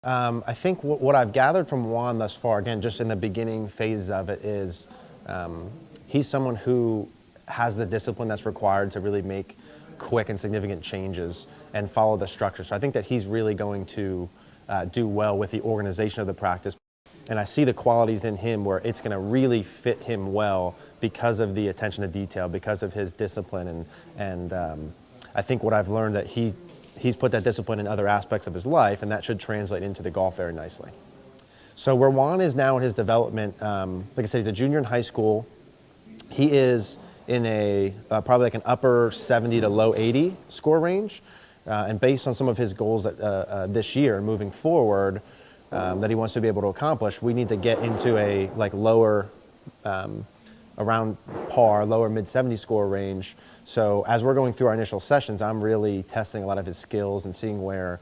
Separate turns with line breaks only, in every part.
I think what I've gathered from Juan thus far, again, just in the beginning phases of it, is he's someone who has the discipline that's required to really make quick and significant changes and follow the structure. So I think that he's really going to do well with the organization of the practice. And I see the qualities in him where it's going to really fit him well because of the attention to detail, because of his discipline. And I think what I've learned that he's put that discipline in other aspects of his life, and that should translate into the golf very nicely. So where Juan is now in his development, like I said, he's a junior in high school. He is in a probably like an upper 70 to low 80 score range. And based on some of his goals this year moving forward that he wants to be able to accomplish, we need to get into a like lower, around par, lower mid 70 score range. So as we're going through our initial sessions, I'm really testing a lot of his skills and seeing where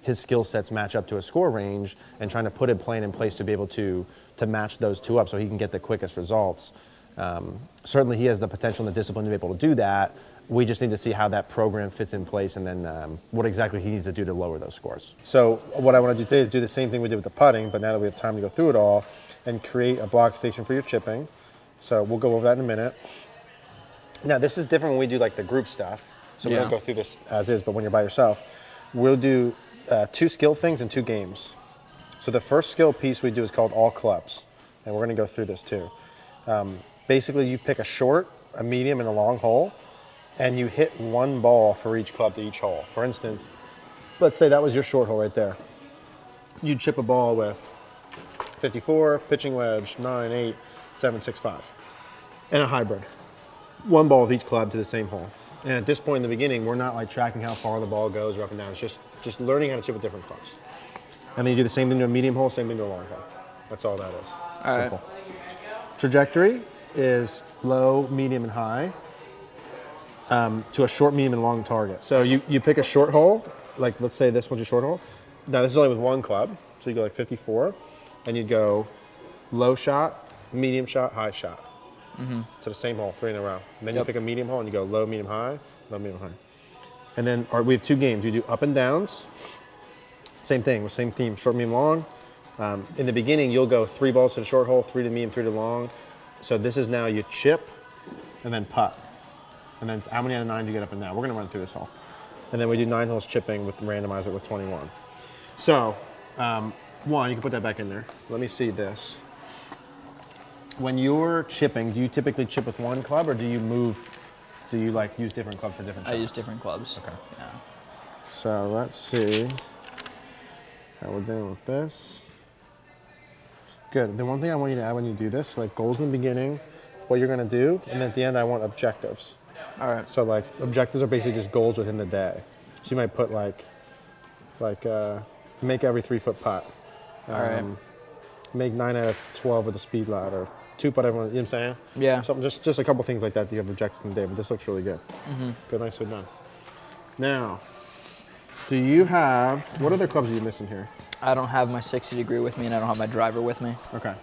his skill sets match up to a score range and trying to put a plan in place to be able to match those two up so he can get the quickest results. Certainly he has the potential and the discipline to be able to do that. We just need to see how that program fits in place and then what exactly he needs to do to lower those scores. So what I want to do today is do the same thing we did with the putting, but now that we have time to go through it all, and create a block station for your chipping. So we'll go over that in a minute. Now this is different when we do like the group stuff. So we don't go through this as is, but when you're by yourself, we'll do 2 skill things and 2 games. So the first skill piece we do is called all clubs. And we're going to go through this too. Basically you pick a short, a medium, and a long hole, and you hit one ball for each club to each hole. For instance, let's say that was your short hole right there. You'd chip a ball with 54, pitching wedge, 9, 8, 7, 6, 5, and a hybrid. One ball with each club to the same hole. And at this point in the beginning, we're not like tracking how far the ball goes or up and down. It's just learning how to chip with different clubs. And then you do the same thing to a medium hole, same thing to a long hole. That's all that is.
All
Simple.
right.
Trajectory is low, medium, and high. To a short, medium, and long target. So you pick a short hole, like let's say this one's your short hole. Now this is only with one club, so you go like 54, and you'd go low shot, medium shot, high shot. To the same hole, 3 in a row. And then you pick a medium hole and you go low, medium, high, low, medium, high. And then we have 2 games. You do up and downs. Same thing, with same theme, short, medium, long. In the beginning, you'll go 3 balls to the short hole, 3 to medium, 3 to long. So this is now you chip and then putt. And then how many out of 9 do you get up and down? We're going to run through this hole. And then we do 9 holes chipping with randomize it with 21. So, Juan, you can put that back in there. Let me see this. When you're chipping, do you typically chip with one club or do you like use different clubs for different shots?
I use different clubs.
Okay.
Yeah.
So let's see how we're doing with this. Good. The one thing I want you to add when you do this, like goals in the beginning, what you're going to do, and at the end I want objectives.
All right.
So like objectives are basically just goals within the day. So you might put like make every 3-foot putt.
All right.
Make 9 out of 12 with a speed ladder. Or 2 putt everyone, you know what I'm saying?
Yeah.
Something, just a couple things like that you have objectives in the day, but this looks really good. Good, nicely done. Now, do you have, what other clubs are you missing here?
I don't have my 60 degree with me and I don't have my driver with me.
Okay.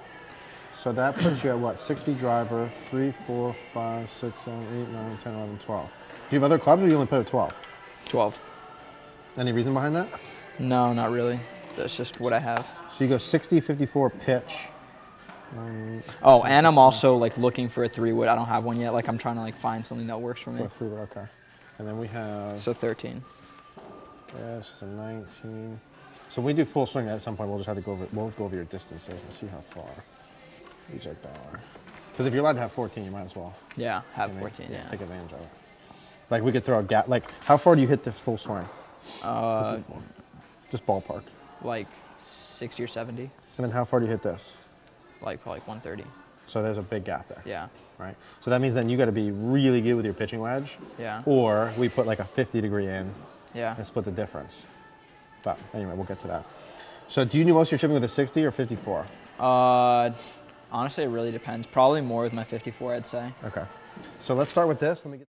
So that puts you at what, 60 driver, 3, 4, 5, 6, 7, 8, 9, 10, 11, 12. Do you have other clubs or you only put at 12?
12.
Any reason behind that?
No, not really. That's just what I have.
So you go 60, 54 pitch.
Oh, and I'm also like looking for a 3-wood. I don't have one yet. Like I'm trying to like find something that works for me.
3-wood, okay. And then we have.
So 13.
Yeah, this is a 19. So when we do full swing at some point, we'll just have to go over. We'll go over your distances and see how far these are. Because if you're allowed to have 14, you might as well.
Yeah, have 14. Yeah.
Take advantage of it. Like we could throw a gap. Like how far do you hit this full swing? Just ballpark.
Like 60 or 70.
And then how far do you hit this?
Like probably 130.
So there's a big gap there.
Yeah.
Right. So that means then you got to be really good with your pitching wedge.
Yeah.
Or we put like a 50 degree in.
Yeah.
And split the difference. But anyway, we'll get to that. So do you do most of your chipping with a 60 or 54?
Honestly, it really depends. Probably more with my 54, I'd say.
Okay. So let's start with this. Let me get